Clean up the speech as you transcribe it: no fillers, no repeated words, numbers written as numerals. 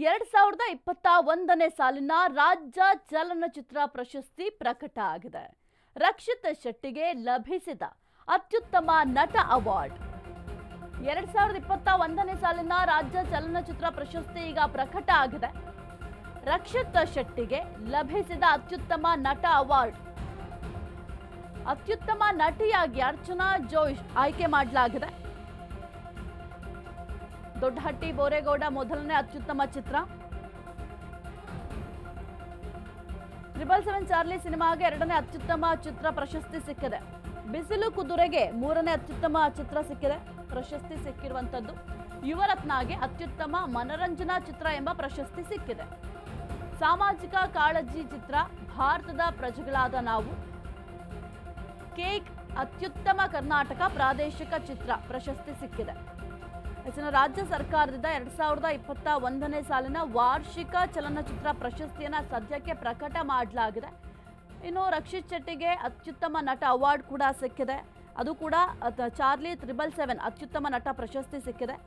2021ನೇ ಸಾಲಿನ ರಾಜ್ಯ ಚಲನಚಿತ್ರ ಪ್ರಶಸ್ತಿ ಪ್ರಕಟ ಆಗಿದೆ. ರಕ್ಷಿತ್ ಶೆಟ್ಟಿಗೆ ಲಭಿಸಿದ ಅತ್ಯುತ್ತಮ ನಟ ಅವಾರ್ಡ್. 2021ನೇ ಸಾಲಿನ ರಾಜ್ಯ ಚಲನಚಿತ್ರ ಪ್ರಶಸ್ತಿ ಈಗ ಪ್ರಕಟ ಆಗಿದೆ. ರಕ್ಷಿತ್ ಶೆಟ್ಟಿಗೆ ಲಭಿಸಿದ ಅತ್ಯುತ್ತಮ ನಟ ಅವಾರ್ಡ್. ಅತ್ಯುತ್ತಮ ನಟಿಯಾಗಿ ಅರ್ಚನಾ ಜೋಶ್ ಆಯ್ಕೆ ಮಾಡಲಾಗಿದೆ. ದೊಡ್ಡಹಟ್ಟಿ ಬೋರೇಗೌಡ ಮೊದಲನೇ ಅತ್ಯುತ್ತಮ ಚಿತ್ರ. 777 ಚಾರ್ಲಿ ಸಿನಿಮಾಗೆ ಎರಡನೇ ಅತ್ಯುತ್ತಮ ಚಿತ್ರ ಪ್ರಶಸ್ತಿ ಸಿಕ್ಕಿದೆ. ಬಿಸಿಲು ಕುದುರೆಗೆ ಮೂರನೇ ಅತ್ಯುತ್ತಮ ಚಿತ್ರ ಸಿಕ್ಕಿದೆ. ಪ್ರಶಸ್ತಿ ಸಿಕ್ಕಿರುವಂತದ್ದು ಯುವರತ್ನಗೆ ಅತ್ಯುತ್ತಮ ಮನರಂಜನಾ ಚಿತ್ರ ಎಂಬ ಪ್ರಶಸ್ತಿ ಸಿಕ್ಕಿದೆ. ಸಾಮಾಜಿಕ ಕಾಳಜಿ ಚಿತ್ರ ಭಾರತದ ಪ್ರಜೆಗಳಾದ ನಾವು. ಕೇಕ್ ಅತ್ಯುತ್ತಮ ಕರ್ನಾಟಕ ಪ್ರಾದೇಶಿಕ ಚಿತ್ರ ಪ್ರಶಸ್ತಿ ಸಿಕ್ಕಿದೆ. ರಾಜ್ಯ ಸರ್ಕಾರದಿಂದ 2021ನೇ ಸಾಲಿನ ವಾರ್ಷಿಕ ಚಲನಚಿತ್ರ ಪ್ರಶಸ್ತಿಯನ್ನ ಸದ್ಯಕ್ಕೆ ಪ್ರಕಟ ಮಾಡಲಾಗಿದೆ. ಇನ್ನು ರಕ್ಷಿತ್ ಶೆಟ್ಟಿಗೆ ಅತ್ಯುತ್ತಮ ನಟ ಅವಾರ್ಡ್ ಕೂಡ ಸಿಕ್ಕಿದೆ. ಅದು ಕೂಡ ಚಾರ್ಲಿ 777 ಅತ್ಯುತ್ತಮ ನಟ ಪ್ರಶಸ್ತಿ ಸಿಕ್ಕಿದೆ.